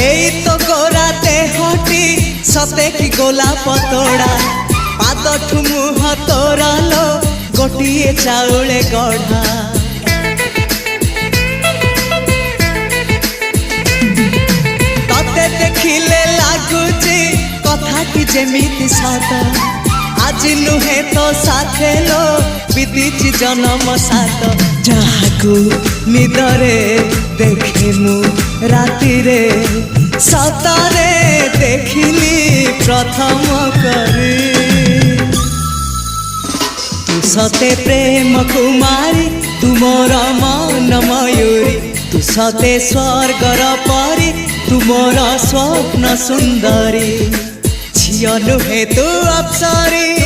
एई तो गोरा देहटी सते कि गोलाप तोड़ा पाद मुह तोरा लो गोटिए चाउले गढ़ा तते देखिले लागुची कथाटी जेमिति सत आज नुहे तो साथे लो बीतीची जन्म सात जहाकू निदरे देखे मु राति रे सतरे देखिली प्रथम करी तू सते प्रेम कुमारी तू मोर मन मयूरी तू सते स्वर्गर परी तू मोर स्वप्न सुंदरी झियो नुहे तू अप्सरी।